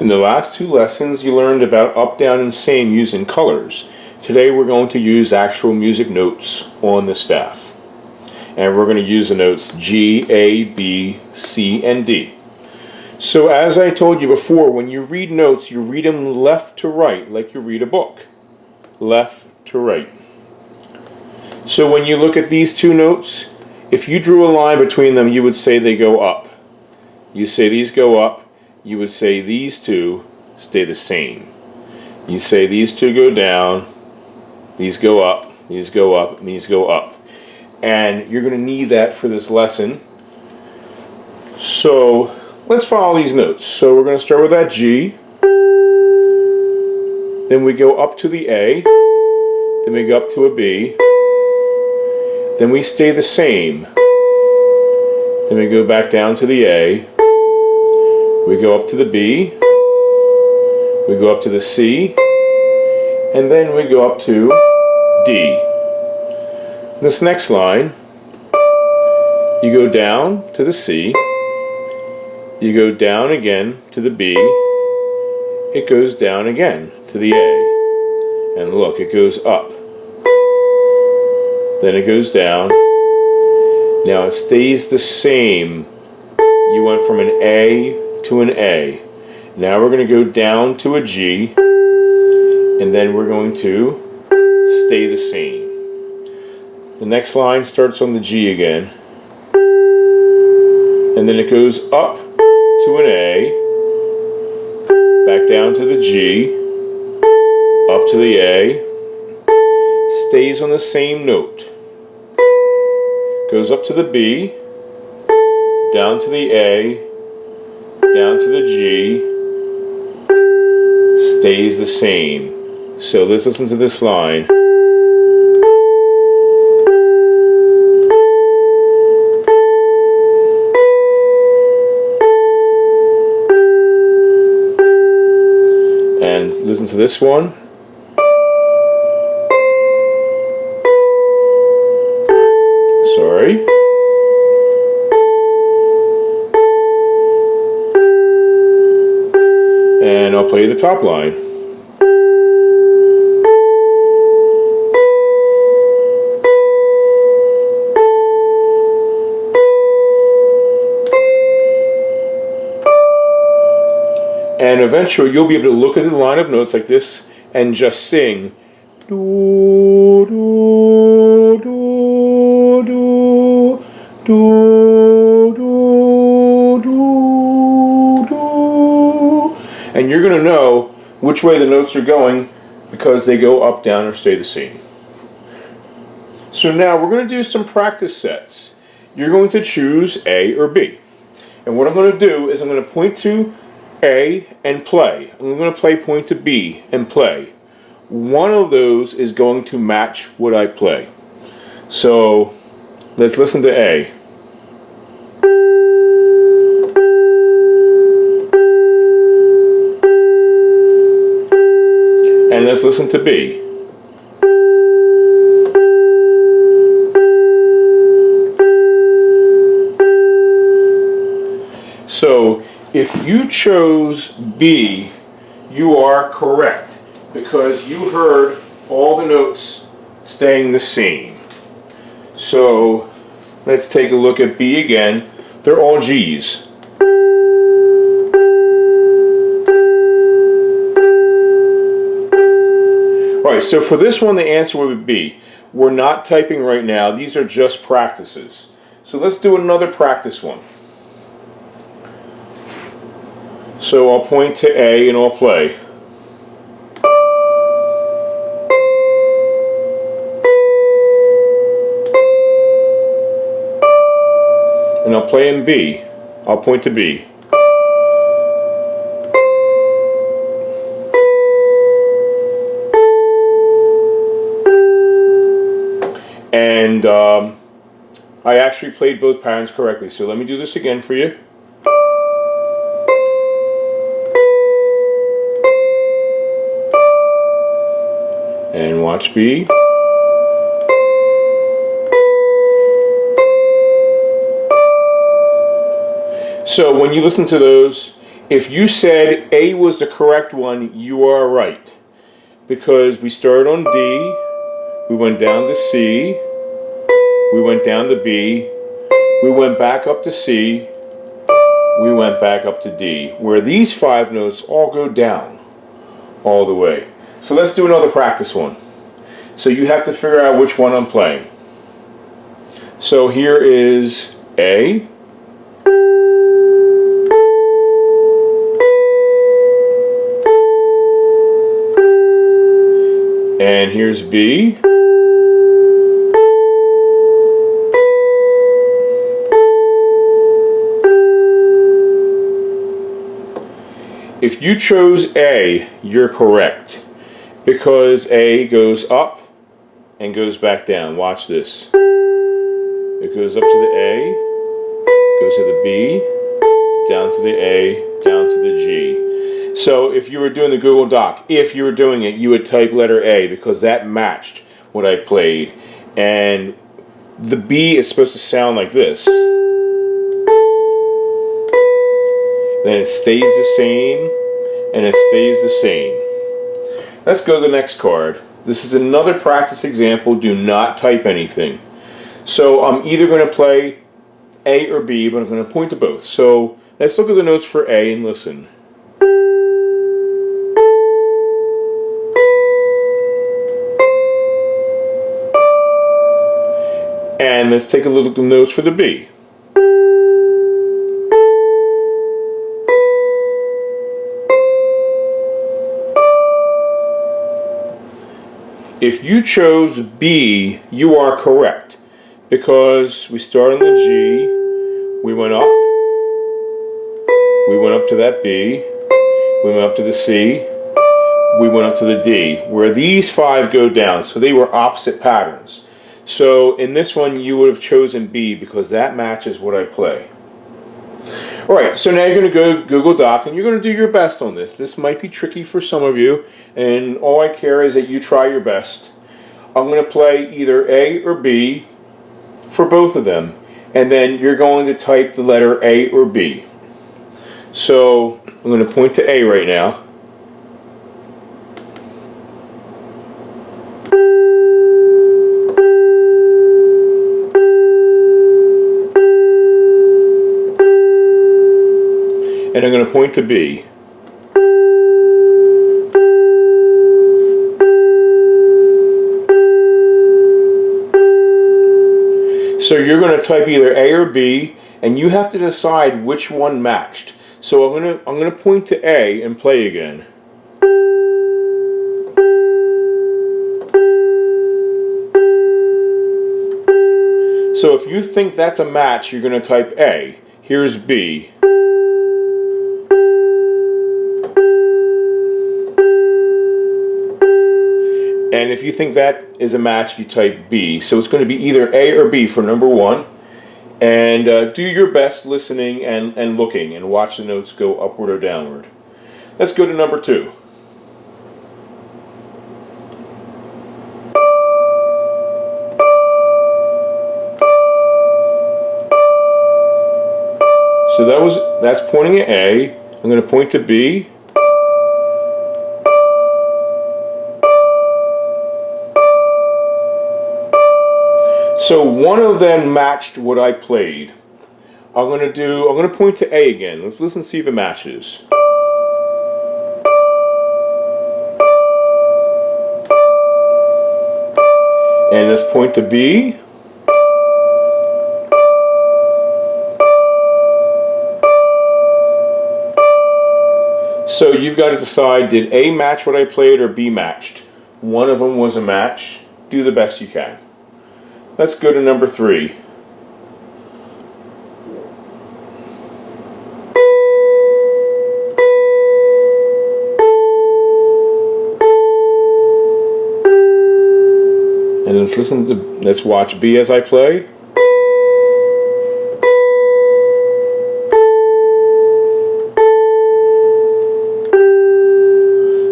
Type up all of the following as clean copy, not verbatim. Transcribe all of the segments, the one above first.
In the last two lessons, you learned about up, down, and same using colors. Today we're going to use actual music notes on the staff. And we're going to use the notes G, A, B, C, and D. So as I told you before, when you read notes, you read them left to right, like you read a book. Left to right. So when you look at these two notes, if you drew a line between them, you would say they go up. You say these go up. You would say these two stay the same. You say these two go down, these go up, these go up, and these go up. And you're going to need that for this lesson. So let's follow these notes. So we're going to start with that G. Then we go up to the A. Then we go up to a B. Then we stay the same. Then we go back down to the A. We go up to the B. We go up to the C. And then we go up to D. This next line, you go down to the C. You go down again to the B. It goes down again to the A. And look, it goes up. Then it goes down. Now it stays the same. You went from an A to an A. Now we're going to go down to a G. And then we're going to stay the same. The next line starts on the G again. And then it goes up to an A. Back down to the G. Up to the A. Stays on the same note. Goes up to the B, down to the A, down to the G, stays the same. So let's listen to this line. And listen to this one. Sorry. And I'll play the top line. And eventually you'll be able to look at the line of notes like this and just sing do, do, do, do, do, do, do, do. And you're going to know which way the notes are going because they go up, down, or stay the same. So now we're going to do some practice sets. You're going to choose A or B. And what I'm going to do is I'm going to point to A and play. I'm going to play point to B and play. One of those is going to match what I play. So let's listen to A. And let's listen to B. So if you chose B, you are correct because you heard all the notes staying the same. So let's take a look at B again. They're all G's. Alright, so for this one the answer would be B. We're not typing right now. These are just practices. So let's do another practice one. So I'll point to A and I'll play. And I'll play in B. I'll point to B. And I actually played both patterns correctly. So let me do this again for you. And watch B. So when you listen to those, If you said A was the correct one, you are right. Because we started on D, we went down to C, we went down to B, we went back up to C, we went back up to D, where these 5 notes all go down all the way. So let's do another practice one. So you have to figure out which one I'm playing. So here is A. And here's B. If you chose A, you're correct, because A goes up and goes back down. Watch this. It goes up to the A, goes to the B, down to the A, down to the G. So if you were doing the Google Doc, if you were doing it, you would type letter A because that matched what I played. And the B is supposed to sound like this. Then it stays the same, and it stays the same. Let's go to the next card. This is another practice example. Do not type anything. So I'm either going to play A or B, but I'm going to point to both. So let's look at the notes for A and listen. And let's take a look at the notes for the B. If you chose B, you are correct, because we started on the G, we went up to that B, we went up to the C, we went up to the D, where these 5 go down, so they were opposite patterns. So in this one you would have chosen B because that matches what I play. Alright, so now you're going to go Google Doc and you're going to do your best on this. This might be tricky for some of you, and all I care is that you try your best. I'm going to play either A or B for both of them, and then you're going to type the letter A or B. So I'm going to point to A right now. And I'm going to point to B. So you're going to type either A or B, and you have to decide which one matched. So I'm going to point to A and play again. So if you think that's a match, you're going to type A. Here's B. And if you think that is a match, you type B. So it's going to be either A or B for number 1. And do your best listening and looking, and watch the notes go upward or downward. Let's go to number 2. So that's pointing at A. I'm going to point to B. So one of them matched what I played. I'm going to point to A again. Let's listen and see if it matches. And let's point to B. So you've got to decide, did A match what I played or B matched? One of them was a match. Do the best you can. Let's go to number 3. And let's watch B as I play.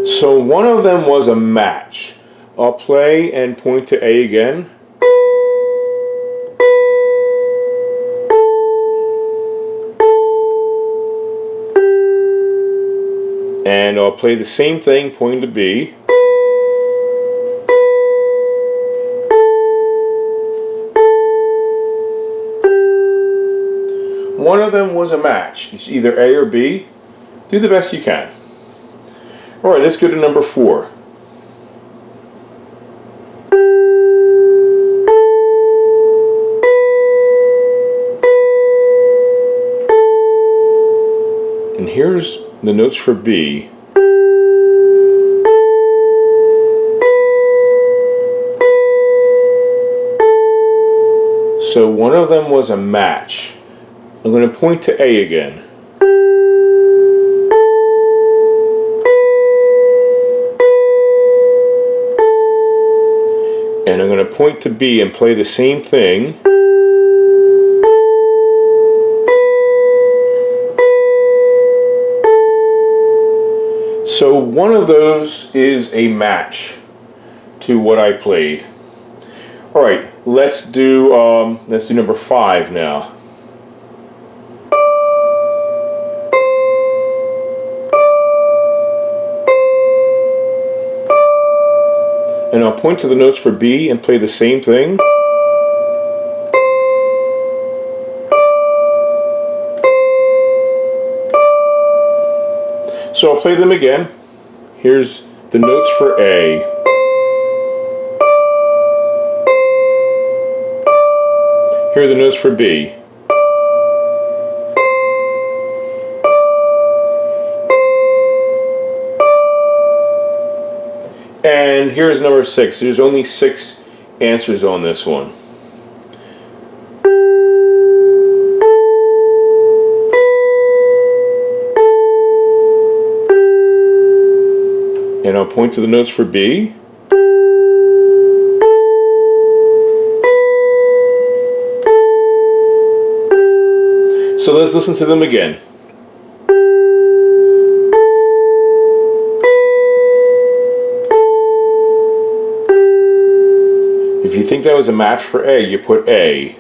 So one of them was a match. I'll play and point to A again. And I'll play the same thing, pointing to B. One of them was a match. It's either A or B. Do the best you can. Alright, let's go to number 4. And here's the notes for B. So one of them was a match. I'm going to point to A again. And I'm going to point to B and play the same thing. So one of those is a match to what I played. All right, let's do number 5 now. And I'll point to the notes for B and play the same thing. So I'll play them again. Here's the notes for A. Here are the notes for B. And here's number 6. There's only 6 answers on this one. And I'll point to the notes for B. So let's listen to them again. If you think that was a match for A, you put A.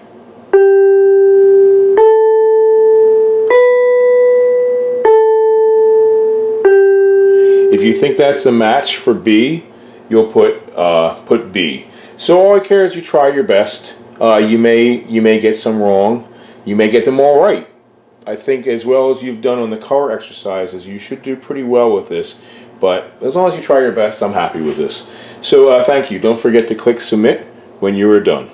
If you think that's a match for B, you'll put B. So all I care is you try your best. You may get some wrong. You may get them all right. I think as well as you've done on the color exercises, you should do pretty well with this. But as long as you try your best, I'm happy with this. So thank you. Don't forget to click submit when you are done.